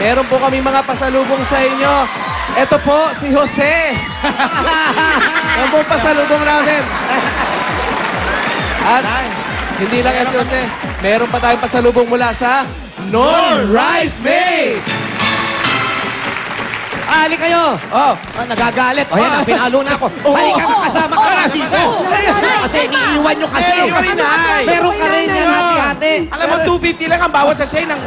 meron po kami mga pasalubong sa inyo. Ito po, si Jose. Yan po pasalubong namin. At hindi lang yan si Jose. Meron pa tayong pasalubong mula sa Nor Rice Mate. Ali kayo! Oh, nagagalit. O yan, pinalo na ako. Halika ka kasama ka na dito. Kasi iniiwan nyo kasi. Meron ka rin yan, hati-hati. Alam mo, 250 lang ang bawat sachet ng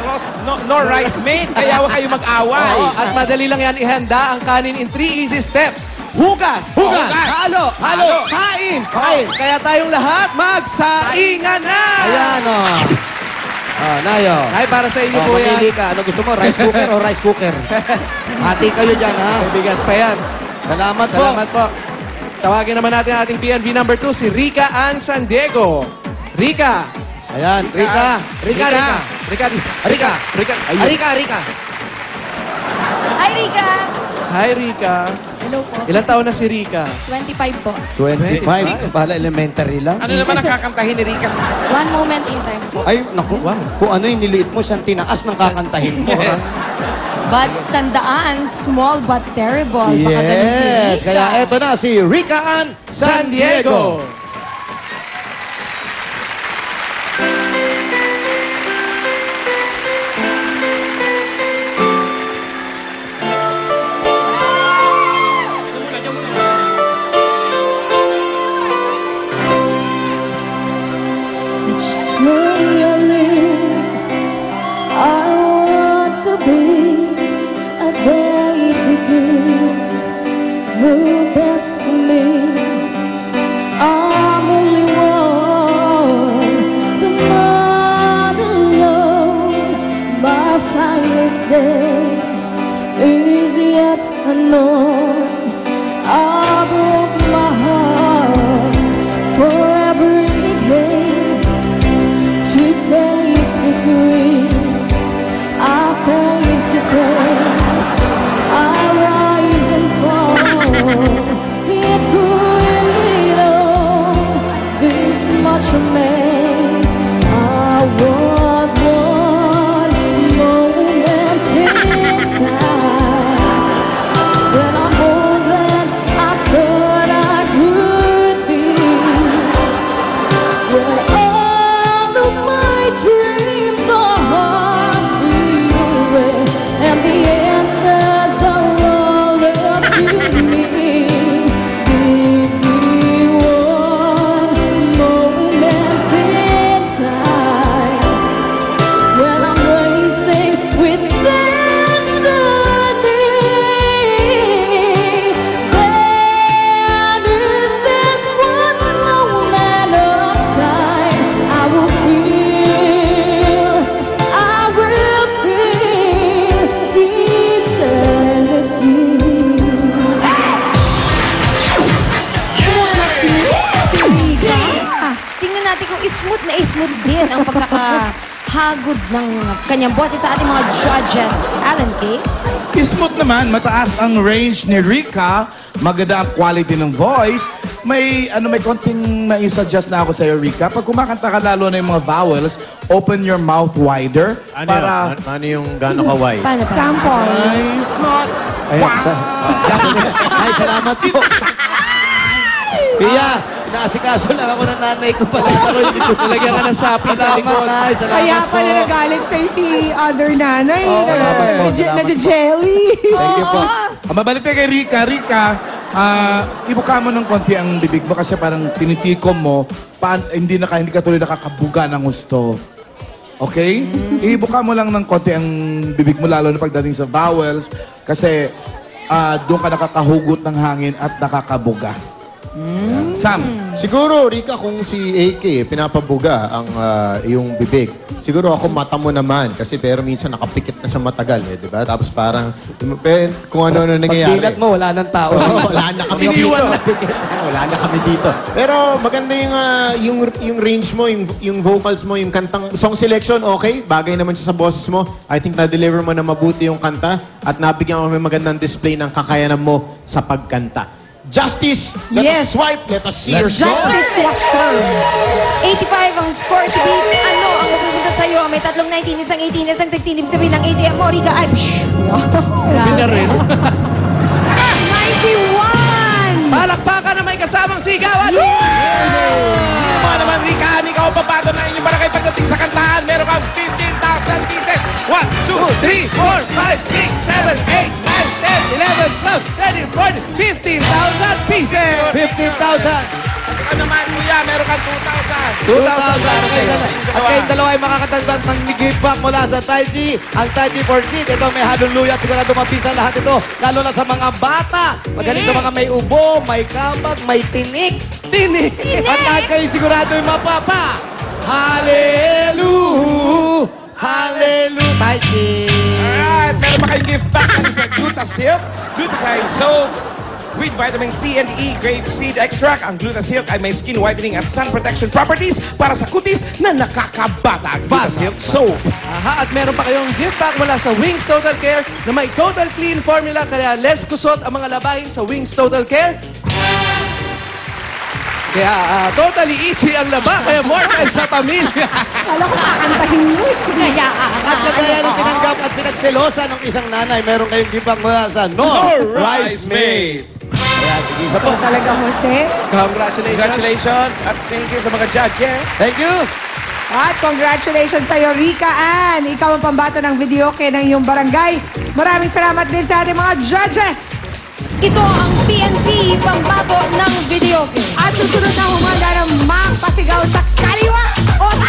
Nor Rice Mate. Kaya huwag kayo mag-away. At madali lang yan ihanda ang kanin in 3 easy steps. Hugas! Halo! Kain! Kaya tayong lahat magsaingan na! Ayan, o. Nayo. Nay, para sa inyo po yan. Mamili ka. Ano gusto mo? Rice cooker o rice cooker? Hati kayo dyan, ha? May bigas pa yan. Salamat po. Salamat po. Tawagin naman natin ang ating PNV number 2, si Rica Ann San Diego. Rica! Ayan, Rica. Rica! Hi, Rica! Hi, Rica. Hello po. Ilang taon na si Rica? 25 po. 25. Bahala elementary lang. Ano naman ang kakantahin ni Rica? One moment in time po. Ay, naku. Kung ano yung niliit mo, siyang tinaas ng kakantahin mo. But tandaan, small but terrible. Baka ganun si Yes. Rica. Kaya eto na si Rica Ann San Diego. I want to be a day to give the best to me. I'm only one, but not alone. My finest day is yet unknown. I broke my heart forever again to taste the sweet. I face the pain, I rise and fall, yet through it all, this much remains. I want one moment in time, when I'm more than I thought I could be, when all of my dreams are and the answers are all up to me. Give me one moment in time when I'm racing with destiny. And in that one moment of time, I will feel Tingnan natin kung smooth din ang pagkakahagod ng kanyang boses sa ating mga judges. Alan K. Smooth naman, mataas ang range ni Rica, maganda ang quality ng voice. May konting mai-suggest na ako sa'yo, Rica. Pag kumakanta ka lalo na yung mga vowels, open your mouth wider. Para... Ano yung gano'n ka-wide? Paano pa? sample. Ay, salamat po. Pia, inaasikaso lang ako ng nanay ko pa sa ito. Talagyan ka ng sapi sa likod. Nay, salamat Kaya po. pala nagalit sa'yo si other nanay. salamat po. Nadya-jelly. Thank you po. Mabalik tayo kay Rica. Rica, ibuka mo ng konti ang bibig mo kasi parang tinitikom mo, hindi ka tuloy nakakabuga ng gusto. Okay? Ibuka mo lang ng konti ang bibig mo lalo na pagdating sa vowels kasi doon ka nakakahugot ng hangin at nakakabuga. Sam. Siguro, Rica, kung si AK pinapabuga ang iyong bibig, siguro ako mata mo naman kasi pero minsan nakapikit na sa matagal eh, di ba? Tapos parang kung ano nangyayari. Pagdilat mo, wala nang tao. Wala na kami dito. Wala na kami dito. Pero maganda yung range mo, yung vocals mo, yung kantang song selection, okay? Bagay naman siya sa boses mo. I think na-deliver mo na mabuti yung kanta at nabigyan mo may magandang display ng kakayanan mo sa pagkanta. Justice, let Yes. us swipe, let us see your score. Justice was served. 85 ang score to beat. Ano ang mapupunta sa'yo? May tatlong 19, isang 18, isang 16. Ibig sabihin ng ATM mo, Rika, ay, Pinarin. 91! Palakpakan na may kasamang sigawan. Mga naman, Rika, ikaw ang papato na inyong barangay pagdating sa kantahan. Meron kang 15,000 pieces. 1, 2, 3, 4, 5, 6, 7, 8, 9, 10, 11, 12, 13, 14, 15,000 pieces! 15,000. Ikaw naman, kuya, meron kang 2,000. 2,000 para kayo Sa dalawa. inyong At kayong dalawa ay makakatagdag ng give back mula sa Taiji. Ang Taiji 14. Ito may hallelujah. Sigurado mapisa lahat ito. Lalo na sa mga bata. Magaling sa mga may ubo, may kabag, may tinik. Tinik! At lahat kayo sigurado ay mapapa. Hallelujah! Hallelujah! Taiji! Alright, meron pa kayong gift back na sa Glutasilk, Glutathione Soap, with vitamin C and E, grapeseed extract. Ang Glutasilk ay may skin whitening at sun protection properties para sa kutis na nakakabata. Glutasilk Soap. Aha, at meron pa kayong gift pack mula sa Wings Total Care na may total clean formula kaya less kusot ang mga labahin sa Wings Total Care. Kaya totally easy ang laba, kaya more time sa pamilya. Kala ko kakantahin mo. At kagaya ng tinanggap at pinagselosa ng isang nanay, meron kayong give back mula sa Rice Mate. Kaya sige, isa po. Talaga, Jose. Congratulations. Congratulations at thank you sa mga judges. Thank you. At congratulations sa'yo, Rika Ann. Ikaw ang pambato ng videoke ng iyong barangay. Maraming salamat din sa ating mga judges. Ito ang PNP pambato ng video game. At susunod na humanda ng magpasigaw sa kaliwa o sa